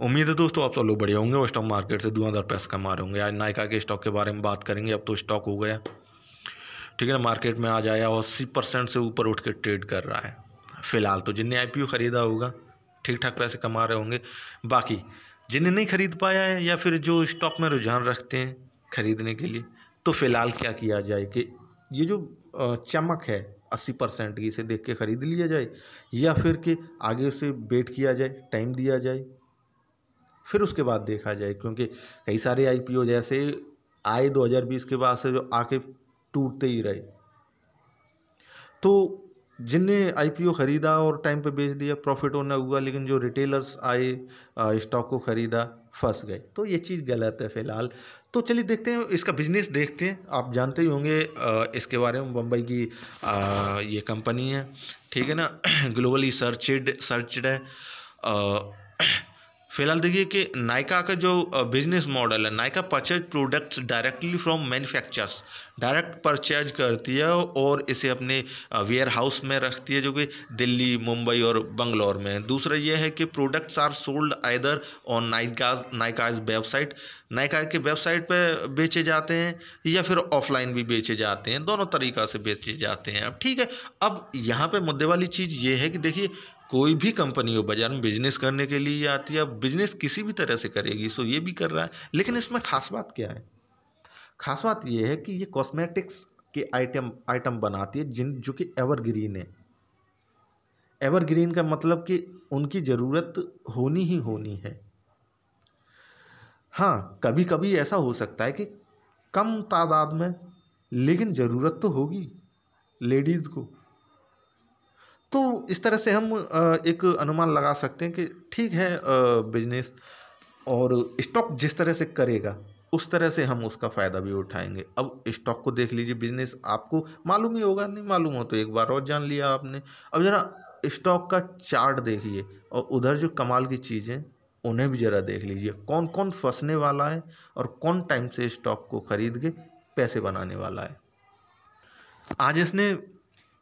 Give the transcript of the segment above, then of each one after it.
उम्मीद है दोस्तों आप सब लोग बढ़िया होंगे और स्टॉक मार्केट से धुआंधार पैसा कमा रहे होंगे। आज नायका के स्टॉक के बारे में बात करेंगे। अब तो स्टॉक हो गया, ठीक है ना, मार्केट में आज आया और 80% से ऊपर उठ के ट्रेड कर रहा है। फिलहाल तो जिनने आईपीओ ख़रीदा होगा ठीक ठाक पैसे कमा रहे होंगे। बाकी जिन्हें नहीं खरीद पाया है या फिर जो स्टॉक में रुझान रखते हैं खरीदने के लिए, तो फिलहाल क्या किया जाए कि ये जो चमक है 80% की, इसे देख के ख़रीद लिया जाए या फिर कि आगे उसे वेट किया जाए, टाइम दिया जाए, फिर उसके बाद देखा जाए। क्योंकि कई सारे आईपीओ जैसे आए 2020 के बाद से जो आके टूटते ही रहे, तो जिनने आईपीओ ख़रीदा और टाइम पे बेच दिया प्रॉफिट होना हुआ, लेकिन जो रिटेलर्स आए स्टॉक को ख़रीदा फंस गए। तो ये चीज़ गलत है फिलहाल। तो चलिए देखते हैं इसका बिजनेस, देखते हैं। आप जानते ही होंगे इसके बारे में, मुंबई की ये कंपनी है, ठीक है ना, ग्लोबली सर्चड है। फिलहाल देखिए कि नायका का जो बिजनेस मॉडल है, Nykaa purchase products directly from manufacturers, direct purchase करती है और इसे अपने वेयर हाउस में रखती है, जो कि दिल्ली, मुंबई और बंगलौर में है। दूसरा ये है कि products are sold either on Nykaa's website, Nykaa के वेबसाइट पे बेचे जाते हैं या फिर ऑफलाइन भी बेचे जाते हैं, दोनों तरीक़ा से बेचे जाते हैं। अब ठीक है, अब यहाँ पे मुद्दे वाली चीज़ ये है कि देखिए कोई भी कंपनी हो बाजार में बिजनेस करने के लिए आती है, अब बिजनेस किसी भी तरह से करेगी, सो ये भी कर रहा है। लेकिन इसमें खास बात क्या है? खास बात ये है कि ये कॉस्मेटिक्स के आइटम बनाती है जो कि एवरग्रीन है। एवरग्रीन का मतलब कि उनकी ज़रूरत होनी ही होनी है। हाँ, कभी कभी ऐसा हो सकता है कि कम तादाद में, लेकिन ज़रूरत तो होगी लेडीज़ को। तो इस तरह से हम एक अनुमान लगा सकते हैं कि ठीक है, बिजनेस और स्टॉक जिस तरह से करेगा उस तरह से हम उसका फ़ायदा भी उठाएंगे। अब स्टॉक को देख लीजिए, बिजनेस आपको मालूम ही होगा, नहीं मालूम हो तो एक बार और जान लिया आपने। अब ज़रा स्टॉक का चार्ट देखिए और उधर जो कमाल की चीज़ें उन्हें भी ज़रा देख लीजिए, कौन कौन फंसने वाला है और कौन टाइम से स्टॉक को ख़रीद के पैसे बनाने वाला है। आज इसने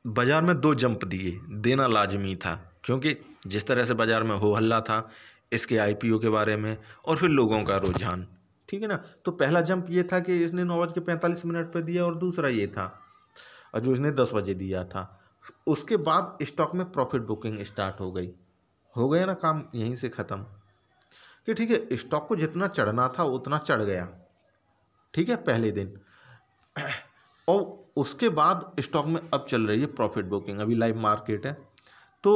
बाज़ार में 2 जंप दिए, देना लाजमी था, क्योंकि जिस तरह से बाज़ार में हो हल्ला था इसके आईपीओ के बारे में और फिर लोगों का रुझान, ठीक है ना। तो पहला जंप ये था कि इसने 9:45 पर दिया और दूसरा ये था जो इसने 10 बजे दिया था। उसके बाद स्टॉक में प्रॉफिट बुकिंग स्टार्ट हो गया ना, काम यहीं से ख़त्म कि ठीक है, स्टॉक को जितना चढ़ना था उतना चढ़ गया, ठीक है, पहले दिन। और उसके बाद स्टॉक में अब चल रही है प्रॉफिट बुकिंग, अभी लाइव मार्केट है। तो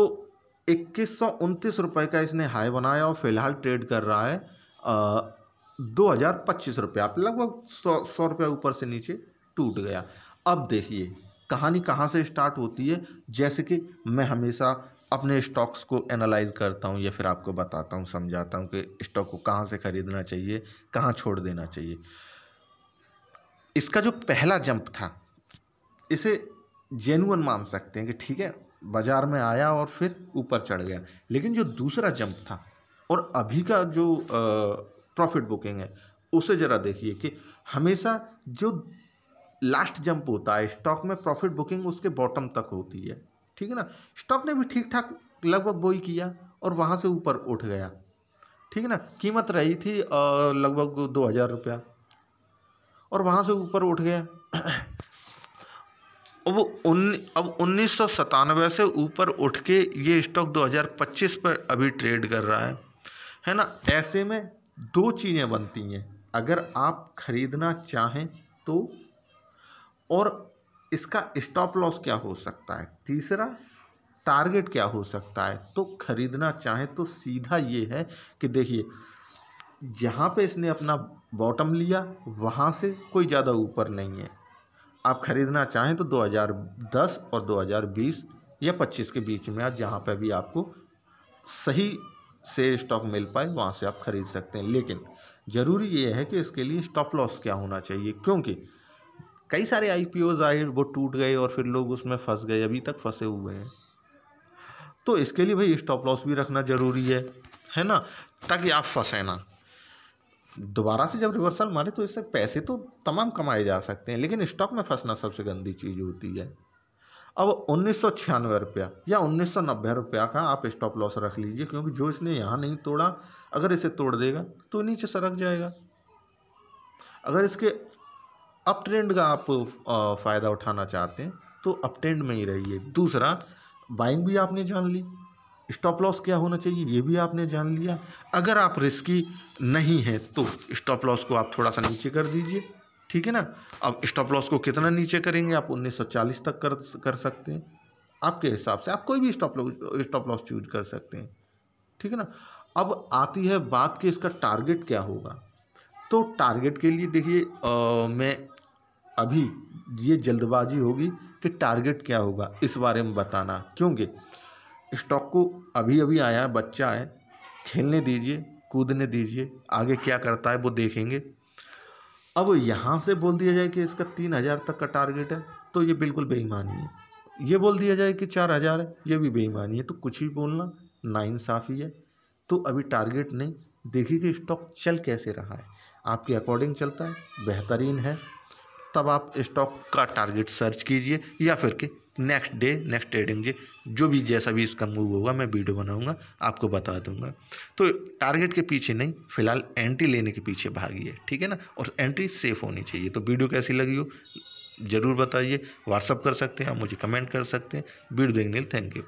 2129 रुपये का इसने हाई बनाया और फिलहाल ट्रेड कर रहा है 2025 रुपये, लगभग 100 रुपये ऊपर से नीचे टूट गया। अब देखिए कहानी कहाँ से स्टार्ट होती है। जैसे कि मैं हमेशा अपने स्टॉक्स को एनालाइज करता हूँ या फिर आपको बताता हूँ, समझाता हूँ कि स्टॉक को कहाँ से ख़रीदना चाहिए, कहाँ छोड़ देना चाहिए। इसका जो पहला जंप था इसे जेन्युइन मान सकते हैं कि ठीक है, बाज़ार में आया और फिर ऊपर चढ़ गया। लेकिन जो दूसरा जंप था और अभी का जो प्रॉफिट बुकिंग है उसे ज़रा देखिए कि हमेशा जो लास्ट जंप होता है स्टॉक में, प्रॉफिट बुकिंग उसके बॉटम तक होती है, ठीक है ना। स्टॉक ने भी ठीक ठाक लगभग वही किया और वहाँ से ऊपर उठ गया, ठीक है ना। कीमत रही थी लगभग 2000 रुपया और वहाँ से ऊपर उठ गया। अब 1997 से ऊपर उठ के ये स्टॉक 2025 पर अभी ट्रेड कर रहा है ना। ऐसे में 2 चीज़ें बनती हैं, अगर आप ख़रीदना चाहें तो, और इसका स्टॉप लॉस क्या हो सकता है, तीसरा टारगेट क्या हो सकता है। तो ख़रीदना चाहें तो सीधा ये है कि देखिए जहाँ पे इसने अपना बॉटम लिया वहाँ से कोई ज़्यादा ऊपर नहीं है। आप ख़रीदना चाहें तो 2010 और 2020 या 25 के बीच में, आज जहाँ पे भी आपको सही से स्टॉक मिल पाए वहाँ से आप ख़रीद सकते हैं। लेकिन ज़रूरी ये है कि इसके लिए स्टॉप लॉस क्या होना चाहिए, क्योंकि कई सारे आईपीओज आए वो टूट गए और फिर लोग उसमें फंस गए, अभी तक फंसे हुए हैं। तो इसके लिए भाई स्टॉप लॉस भी रखना ज़रूरी है ना, ताकि आप फंसे ना। दोबारा से जब रिवर्सल मारे तो इससे पैसे तो तमाम कमाए जा सकते हैं, लेकिन स्टॉक में फंसना सबसे गंदी चीज़ होती है। अब 1996 रुपया या 1990 रुपया का आप स्टॉप लॉस रख लीजिए, क्योंकि जो इसने यहाँ नहीं तोड़ा, अगर इसे तोड़ देगा तो नीचे सरक जाएगा। अगर इसके अप ट्रेंड का आप फ़ायदा उठाना चाहते हैं तो अप ट्रेंड में ही रहिए। दूसरा, बाइंग भी आपने जान ली, स्टॉप लॉस क्या होना चाहिए ये भी आपने जान लिया। अगर आप रिस्की नहीं हैं तो स्टॉप लॉस को आप थोड़ा सा नीचे कर दीजिए, ठीक है ना। अब स्टॉप लॉस को कितना नीचे करेंगे, आप 1940 तक कर सकते हैं, आपके हिसाब से आप कोई भी स्टॉप लॉस चूज कर सकते हैं, ठीक है ना। अब आती है बात कि इसका टारगेट क्या होगा। तो टारगेट के लिए देखिए, मैं अभी ये जल्दबाजी होगी कि टारगेट क्या होगा इस बारे में बताना, क्योंकि स्टॉक को अभी अभी आया है, बच्चा है, खेलने दीजिए, कूदने दीजिए, आगे क्या करता है वो देखेंगे। अब यहाँ से बोल दिया जाए कि इसका 3000 तक का टारगेट है तो ये बिल्कुल बेईमानी है। ये बोल दिया जाए कि 4000 है, ये भी बेईमानी है। तो कुछ भी बोलना नाइंसाफ़ी है। तो अभी टारगेट नहीं, देखिए कि स्टॉक चल कैसे रहा है, आपके अकॉर्डिंग चलता है, बेहतरीन है, तब आप स्टॉक का टारगेट सर्च कीजिए, या फिर कि next day next trading day जो भी जैसा भी इसका मूव होगा मैं वीडियो बनाऊंगा, आपको बता दूंगा। तो टारगेट के पीछे नहीं, फिलहाल एंट्री लेने के पीछे भागिए, ठीक है ना। और एंट्री सेफ होनी चाहिए। तो वीडियो कैसी लगी हो ज़रूर बताइए, व्हाट्सअप कर सकते हैं आप मुझे, कमेंट कर सकते हैं। वीडियो देखने के लिए थैंक यू।